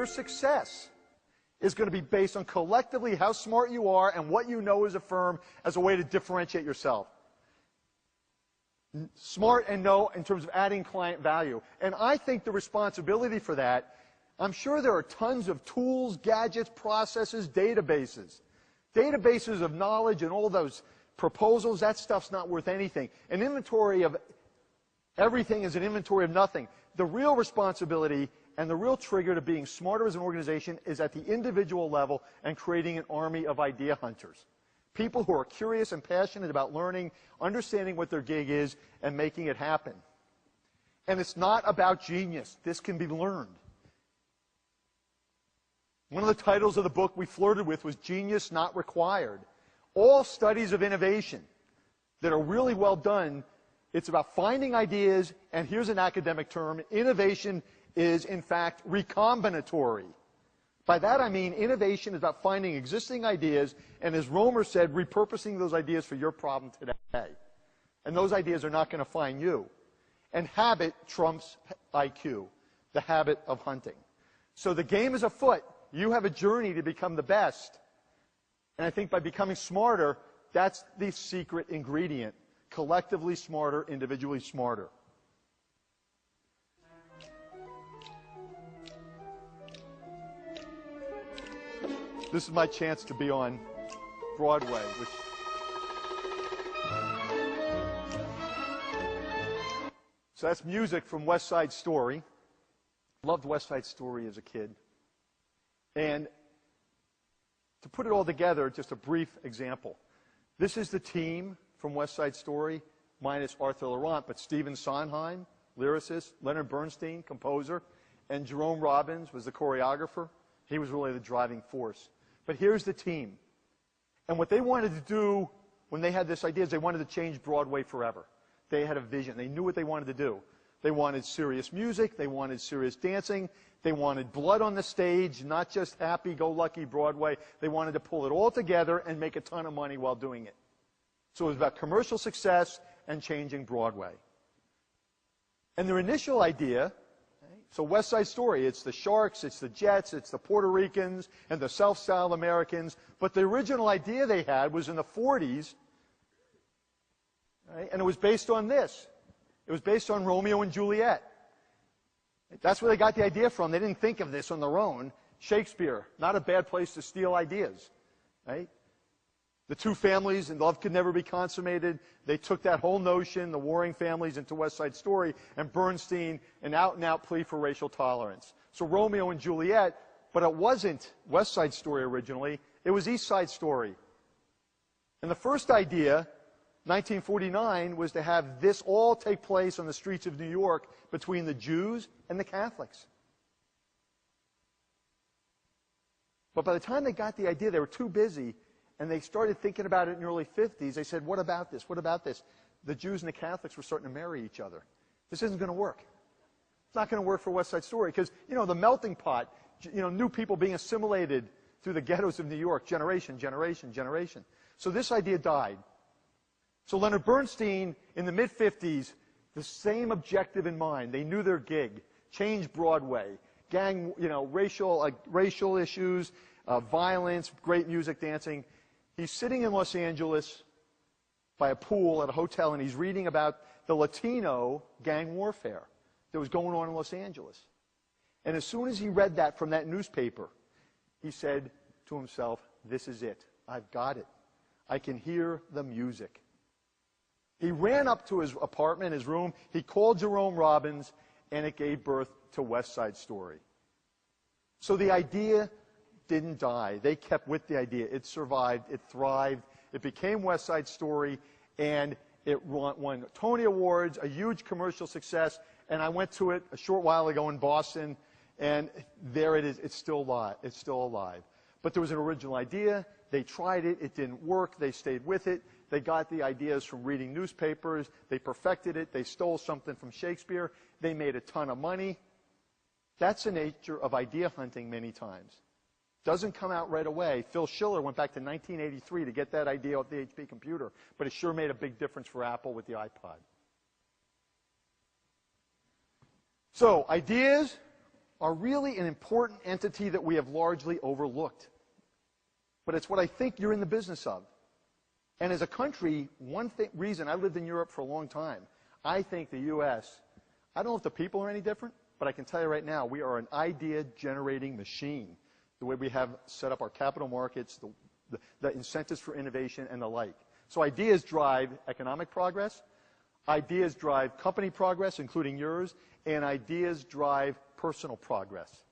success is going to be based on collectively how smart you are and what you know as a firm as a way to differentiate yourself. Smart and know in terms of adding client value. And I think the responsibility for that, I'm sure there are tons of tools, gadgets, processes, databases. Databases of knowledge and all those proposals, that stuff's not worth anything. An inventory of everything is an inventory of nothing. The real responsibility and the real trigger to being smarter as an organization is at the individual level and creating an army of idea hunters. People who are curious and passionate about learning, understanding what their gig is, and making it happen. And it's not about genius. This can be learned. One of the titles of the book we flirted with was Genius Not Required. All studies of innovation that are really well done, it's about finding ideas, and here's an academic term, innovation is, in fact, recombinatory. By that I mean innovation is about finding existing ideas, and as Romer said, repurposing those ideas for your problem today. And those ideas are not going to find you. And habit trumps IQ, the habit of hunting. So the game is afoot. You have a journey to become the best. And I think by becoming smarter, that's the secret ingredient. Collectively smarter, individually smarter. This is my chance to be on Broadway, which so that's music from West Side Story. Loved West Side Story as a kid. And to put it all together, just a brief example. This is the team from West Side Story, minus Arthur Laurent, but Stephen Sondheim, lyricist, Leonard Bernstein, composer, and Jerome Robbins was the choreographer. He was really the driving force. But here's the team. And what they wanted to do when they had this idea is they wanted to change Broadway forever. They had a vision. They knew what they wanted to do. They wanted serious music. They wanted serious dancing. They wanted blood on the stage, not just happy-go-lucky Broadway. They wanted to pull it all together and make a ton of money while doing it. So it was about commercial success and changing Broadway. And their initial idea, so West Side Story, it's the Sharks, it's the Jets, it's the Puerto Ricans, and the self-styled Americans. But the original idea they had was in the 40s, right? And it was based on this. It was based on Romeo and Juliet. That's where they got the idea from. They didn't think of this on their own. Shakespeare, not a bad place to steal ideas, right? The two families, and love could never be consummated. They took that whole notion, the warring families, into West Side Story, and Bernstein, an out-and-out plea for racial tolerance. So Romeo and Juliet, but it wasn't West Side Story originally. It was East Side Story. And the first idea, 1949, was to have this all take place on the streets of New York between the Jews and the Catholics. But by the time they got the idea, they were too busy, and they started thinking about it in the early 50s. They said, what about this? What about this? The Jews and the Catholics were starting to marry each other. This isn't going to work. It's not going to work for West Side Story because, the melting pot, new people being assimilated through the ghettos of New York, generation. So this idea died. So Leonard Bernstein, in the mid-50s, the same objective in mind. They knew their gig. Change Broadway. Gang, racial issues, violence, great music, dancing. He's sitting in Los Angeles by a pool at a hotel, and he's reading about the Latino gang warfare that was going on in Los Angeles. And as soon as he read that from that newspaper, he said to himself, this is it. I've got it. I can hear the music. He ran up to his apartment, his room. He called Jerome Robbins, and it gave birth to West Side Story. So the idea didn't die. They kept with the idea. It survived. It thrived. It became West Side Story, and it won Tony Awards, a huge commercial success. And I went to it a short while ago in Boston, and there it is. It's still alive. It's still alive. But there was an original idea. They tried it. It didn't work. They stayed with it. They got the ideas from reading newspapers. They perfected it. They stole something from Shakespeare. They made a ton of money. That's the nature of idea hunting many times. Doesn't come out right away. Phil Schiller went back to 1983 to get that idea off the HP computer, but it sure made a big difference for Apple with the iPod. So, ideas, are really an important entity that we have largely overlooked. But it's what I think you're in the business of. And as a country, one reason, I lived in Europe for a long time, I think the U.S., I don't know if the people are any different, but I can tell you right now, we are an idea-generating machine, the way we have set up our capital markets, the incentives for innovation, and the like. So ideas drive economic progress, ideas drive company progress, including yours, and ideas drive personal progress.